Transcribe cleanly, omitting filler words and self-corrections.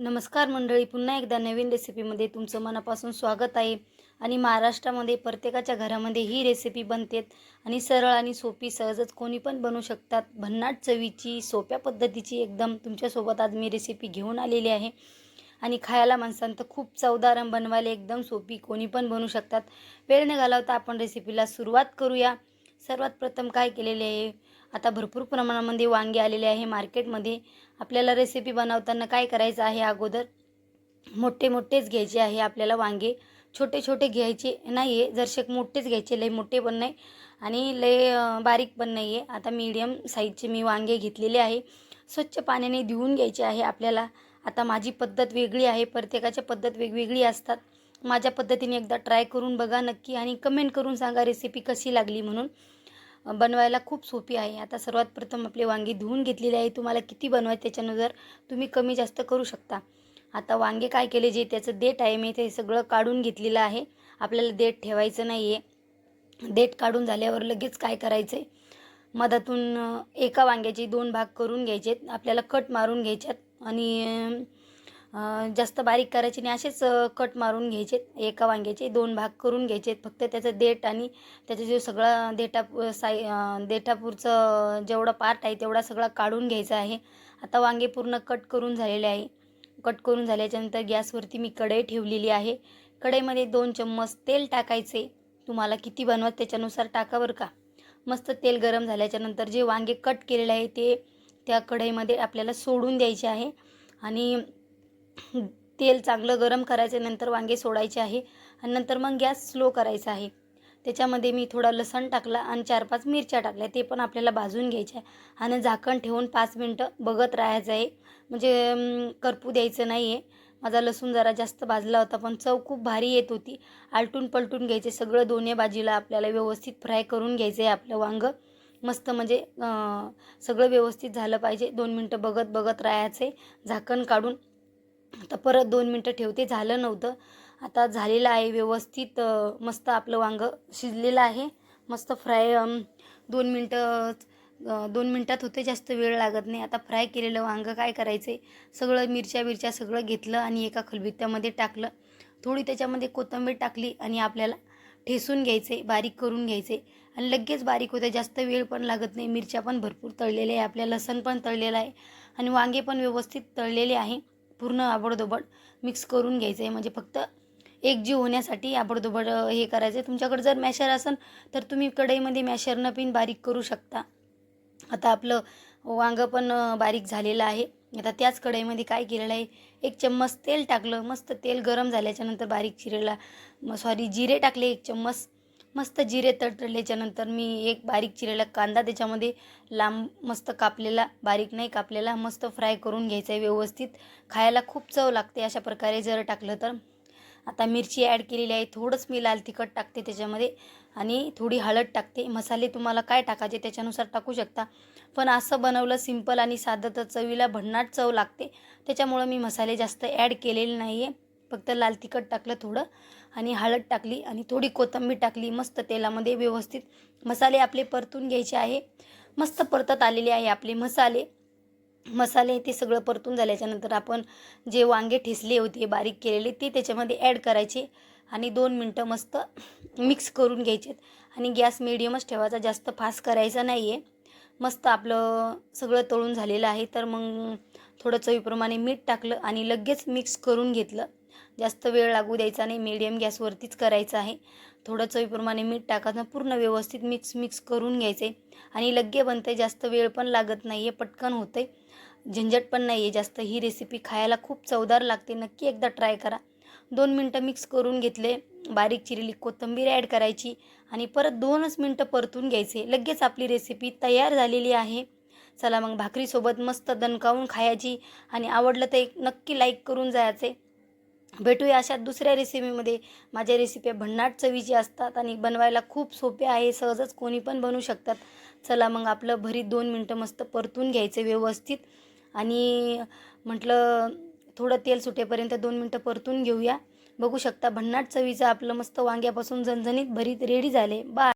नमस्कार मंडळी, पुन्हा एकदा नवीन रेसिपीमध्ये तुमचं मनापासून स्वागत आहे. आणि महाराष्ट्रामध्ये प्रत्येकाच्या घरामध्ये ही रेसिपी बनते आणि सरळ आणि सोपी सहजच कोणी पण बनवू शकतात. भन्नाट चवीची सोप्या पद्धतीची एकदम तुमच्यासोबत आज मी रेसिपी घेऊन आलेली आहे. आणि खायला माणसांत तर खूप चवदार आणि बनवायला एकदम सोपी, कोणी पण बनवू शकतात. वेळ न घालवता आपण रेसिपीला सुरुवात करूया. सर्वात प्रथम काय केलेले आहे, आता भरपूर प्रमाणामध्ये वांगे आलेले आहे मार्केटमध्ये. आपल्याला रेसिपी बनवताना काय करायचं आहे, अगोदर मोठे मोठेच घ्यायचे आहे आपल्याला वांगे. छोटे छोटे घ्यायचे नाही आहे, जरशे मोठेच घ्यायचे, लय मोठे पण नाही आणि लय बारीक पण नाही आहे. आता मीडियम साईजचे मी वांगे घेतलेले आहे. स्वच्छ पाण्याने धुवून घ्यायचे आहे आपल्याला. आता माझी पद्धत वेगळी आहे, प्रत्येकाची पद्धत वेगवेगळी असतात. माझ्या पद्धतीने एकदा ट्राय करून बघा नक्की आणि कमेंट करून सांगा रेसिपी कशी लागली म्हणून. बनवायला खूप सोपी आहे. आता सर्वात प्रथम आपले वांगे धुवून घेतलेले आहे. तुम्हाला किती बनवायचे त्याच्यानुसार तुम्ही कमी जास्त करू शकता. आता वांगे काय केले, जे त्याचं देठ आहे मी ते सगळं काढून घेतलेलं आहे. आपल्याला देठ ठेवायचं नाही आहे. देठ काढून झाल्यावर लगेच काय करायचं आहे, मधातून एका वांग्याचे 2 भाग करून घ्यायचे. आपल्याला कट मारून घ्यायच्यात आणि जास्त बारीक करायचे नाही, असेच कट मारून घ्यायचे. एका वांग्याचे 2 भाग करून घ्यायचे. फक्त त्याचं देठ आणि त्याचा जो सगळा देठापुरचं जेवढा पार्ट आहे तेवढा सगळा काढून घ्यायचा आहे. आता वांगे पूर्ण कट करून झालेले आहे. कट करून झाल्याच्यानंतर गॅसवरती मी कढई ठेवलेली आहे. कढईमध्ये 2 चम्मच तेल टाकायचे. तुम्हाला किती बनवत त्याच्यानुसार टाका बरं का. मस्त तेल गरम झाल्याच्यानंतर जे वांगे कट केलेले आहे ते त्या कढईमध्ये आपल्याला सोडून द्यायचे आहे. आणि तेल चांगलं गरम करायचं, नंतर वांगे सोडायचे आहे आणि नंतर मग गॅस स्लो करायचा आहे. त्याच्यामध्ये मी थोडा लसूण टाकला आणि 4-5 मिरच्या टाकल्या, ते पण आपल्याला भाजून घ्यायच्या आहे. आणि झाकण ठेवून 5 मिनटं बघत राहायचं आहे, म्हणजे करपू द्यायचं नाही आहे. माझा लसूण जरा जास्त भाजला होता, पण चव खूप भारी येत होती. आलटून पलटून घ्यायचे सगळं, दोन्ही बाजूला आपल्याला व्यवस्थित फ्राय करून घ्यायचं आहे आपलं वांगं. मस्त म्हणजे सगळं व्यवस्थित झालं पाहिजे. 2 मिनटं बघत बघत राहायचं आहे झाकण काढून. आता परत 2 मिनटं ठेवते, झालं नव्हतं. आता झालेलं आहे व्यवस्थित. मस्त आपलं वांगं शिजलेलं आहे. मस्त फ्राय 2 मिनटं 2 मिनटात होते, जास्त वेळ लागत नाही. आता फ्राय केलेलं वांगं काय करायचं आहे, सगळं मिरच्या सगळं घेतलं आणि एका खलबत्त्यामध्ये टाकलं. थोडी त्याच्यामध्ये कोथिंबीर टाकली आणि आपल्याला ठेसून घ्यायचे, बारीक करून घ्यायचे. आणि लगेच बारीक होते, जास्त वेळ पण लागत नाही. मिरच्या पण भरपूर तळलेल्या आहे, आपल्या लसण पण तळलेलं आहे आणि वांगे पण व्यवस्थित तळलेले आहे. पूर्ण आबडधोबड मिक्स करून घ्यायचं आहे, म्हणजे फक्त एकजीव होण्यासाठी आबडधोबड हे करायचं आहे. तुमच्याकडे जर मॅशर असेल तर तुम्ही कढईमध्ये मॅशरनं पण बारीक करू शकता. आता आपलं वांगं पण बारीक झालेलं आहे. आता त्याच कढईमध्ये काय केलेलं आहे, 1 चम्मच तेल टाकलं. मस्त तेल गरम झाल्याच्यानंतर बारीक चिरेला जिरे टाकले 1 चम्मच. मस्त जिरे तडतडल्याच्यानंतर मी एक बारीक चिरेला कांदा त्याच्यामध्ये लांब मस्त कापलेला, बारीक नाही कापलेला, मस्त फ्राय करून घ्यायचा आहे व्यवस्थित. खायला खूप चव लागते अशा प्रकारे जर टाकलं तर. आता मिरची ॲड केलेली आहे. थोडंच मी लाल तिखट टाकते त्याच्यामध्ये आणि थोडी हळद टाकते. मसाले तुम्हाला काय टाकायचे त्याच्यानुसार टाकू शकता, पण असं बनवलं सिंपल आणि साधं तर चवीला भन्नाट चव लागते. त्याच्यामुळं मी मसाले जास्त ॲड केलेले नाही आहे. फक्त लाल तिखट टाकलं थोडं आणि हळद टाकली आणि थोडी कोथिंबीर टाकली. मस्त तेलामध्ये व्यवस्थित मसाले आपले परतून घ्यायचे आहे. मस्त परतत आलेले आहे आपले मसाले ते सगळं परतून झाल्याच्यानंतर आपण जे वांगे ठेचले होते बारीक केलेले ते त्याच्यामध्ये ॲड करायचे आणि 2 मिनटं मस्त मिक्स करून घ्यायचे. आणि गॅस मिडियमच ठेवायचा, जास्त फास्ट करायचा नाही आहे. मस्त आपलं सगळं तळून झालेलं आहे. तर मग थोडं चवीप्रमाणे मीठ टाकलं आणि लगेच मिक्स करून घेतलं. जास्त वेळ लागू द्यायचा नाही, मीडियम गॅसवरतीच करायचं आहे. थोडं चवीप्रमाणे मीठ टाकायचं, पूर्ण व्यवस्थित मिक्स करून घ्यायचे आणि लग्गे बनते. जास्त वेळ पण लागत नाही आहे, पटकन होते, झंझट पण नाही आहे जास्त. ही रेसिपी खायला खूप चवदार लागते, नक्की एकदा ट्राय करा. 2 मिनटं मिक्स करून घेतले. बारीक चिरलेली कोथिंबीर ॲड करायची आणि परत 2च मिनटं परतून घ्यायचे. लगेच आपली रेसिपी तयार झालेली आहे. चला मग भाकरीसोबत मस्त दणकावून खायची आणि आवडलं तर एक नक्की लाईक करून जायचे. भेटूया अशा दुसऱ्या रेसिपीमध्ये. माझ्या रेसिपी भन्नाट चवीची असतात आणि बनवायला खूप सोप्या आहे, सहजच कोणी पण बनवू शकतात. चला मग आपलं भरीत 2 मिनटं मस्त परतून घ्यायचं व्यवस्थित आणि म्हटलं थोडं तेल सुटेपर्यंत 2 मिनटं परतून घेऊया. बघू शकता भन्नाट चवीचं आपलं मस्त वांग्यापासून झणझणीत भरीत रेडी झाले. बाय.